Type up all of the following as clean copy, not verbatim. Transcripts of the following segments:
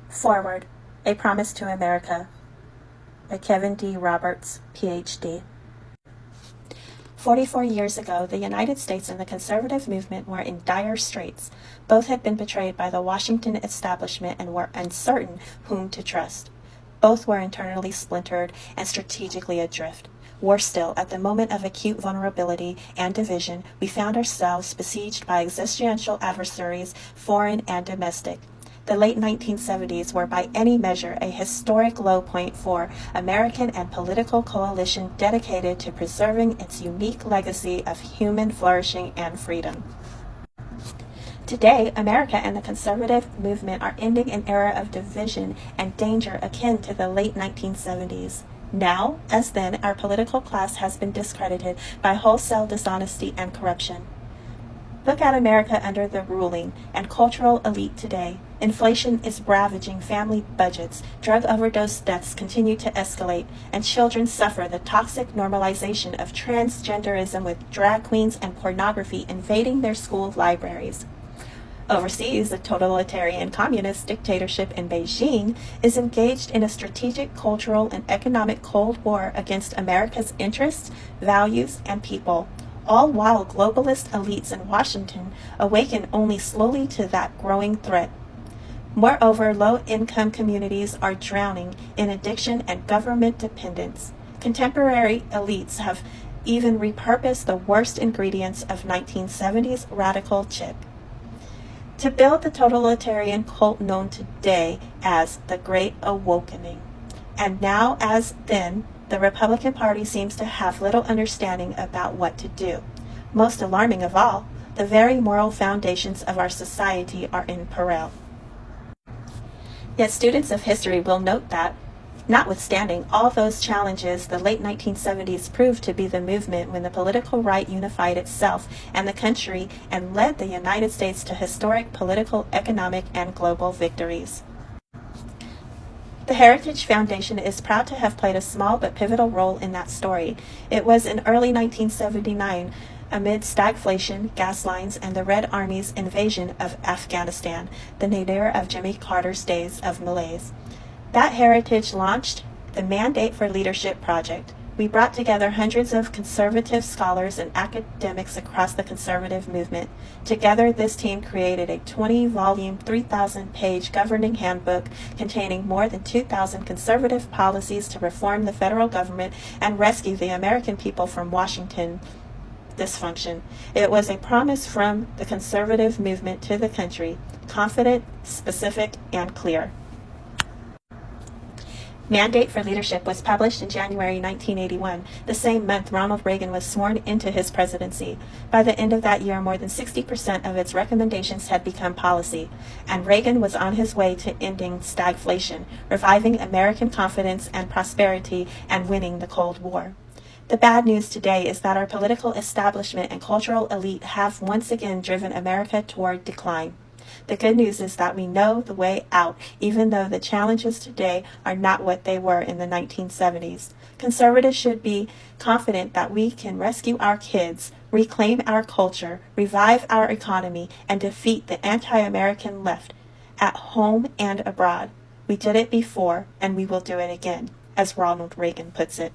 Forward, A Promise to America by Kevin D. Roberts, Ph.D. 44 years ago, the United States and the conservative movement were in dire straits. Both had been betrayed by the Washington establishment and were uncertain whom to trust. Both were internally splintered and strategically adrift. Worse still, at the moment of acute vulnerability and division, we found ourselves besieged by existential adversaries, foreign and domestic. The late 1970s were by any measure a historic low point for American and political coalition dedicated to preserving its unique legacy of human flourishing and freedom. Today, America and the conservative movement are ending an era of division and danger akin to the late 1970s. Now, as then, our political class has been discredited by wholesale dishonesty and corruption. Look at America under the ruling and cultural elite today. Inflation is ravaging family budgets, drug overdose deaths continue to escalate, and children suffer the toxic normalization of transgenderism with drag queens and pornography invading their school libraries. Overseas, the totalitarian communist dictatorship in Beijing is engaged in a strategic, cultural, and economic Cold War against America's interests, values, and people, all while globalist elites in Washington awaken only slowly to that growing threat. Moreover, low-income communities are drowning in addiction and government dependence. Contemporary elites have even repurposed the worst ingredients of 1970s radical chip to build the totalitarian cult known today as the Great Awakening. And now, as then, the Republican Party seems to have little understanding about what to do. Most alarming of all, the very moral foundations of our society are in peril. Yet students of history will note that, notwithstanding all those challenges, the late 1970s proved to be the movement when the political right unified itself and the country and led the United States to historic political, economic, and global victories. The Heritage Foundation is proud to have played a small but pivotal role in that story. It was in early 1979, amid stagflation, gas lines, and the Red Army's invasion of Afghanistan, the nadir of Jimmy Carter's days of malaise. That heritage launched the Mandate for Leadership project. We brought together hundreds of conservative scholars and academics across the conservative movement. Together, this team created a 20-volume, 3,000-page governing handbook containing more than 2,000 conservative policies to reform the federal government and rescue the American people from Washington dysfunction. It was a promise from the conservative movement to the country, confident, specific, and clear. Mandate for Leadership was published in January 1981, the same month Ronald Reagan was sworn into his presidency. By the end of that year, more than 60% of its recommendations had become policy, and Reagan was on his way to ending stagflation, reviving American confidence and prosperity, and winning the Cold War. The bad news today is that our political establishment and cultural elite have once again driven America toward decline. The good news is that we know the way out, even though the challenges today are not what they were in the 1970s. Conservatives should be confident that we can rescue our kids, reclaim our culture, revive our economy, and defeat the anti-American left, at home and abroad. We did it before, and we will do it again, as Ronald Reagan puts it.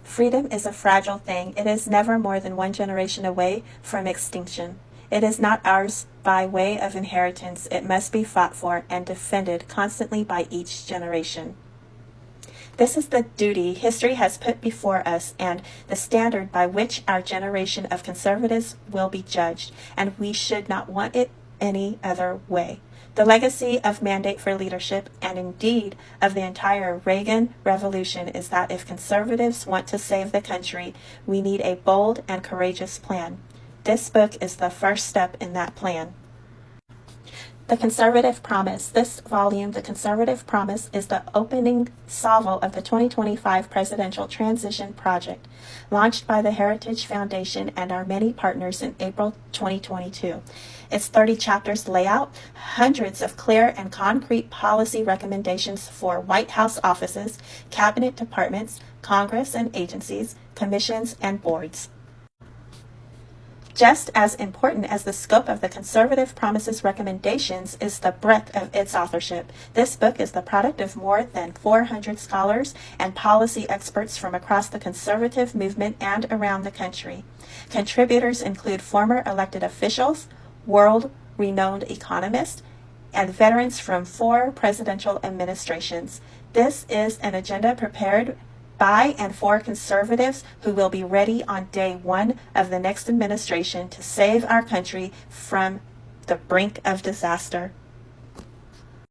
Freedom is a fragile thing. It is never more than one generation away from extinction. It is not ours by way of inheritance. It must be fought for and defended constantly by each generation. This is the duty history has put before us and the standard by which our generation of conservatives will be judged, and we should not want it any other way. The legacy of Mandate for Leadership, and indeed of the entire Reagan Revolution, is that if conservatives want to save the country, we need a bold and courageous plan. This book is the first step in that plan. The Conservative Promise. This volume, The Conservative Promise, is the opening salvo of the 2025 Presidential Transition Project, launched by the Heritage Foundation and our many partners in April 2022. Its 30 chapters lay out hundreds of clear and concrete policy recommendations for White House offices, cabinet departments, Congress and agencies, commissions, and boards. Just as important as the scope of the Conservative Promises recommendations is the breadth of its authorship. This book is the product of more than 400 scholars and policy experts from across the conservative movement and around the country. Contributors include former elected officials, world-renowned economists, and veterans from 4 presidential administrations. This is an agenda prepared by and for conservatives who will be ready on day 1 of the next administration to save our country from the brink of disaster.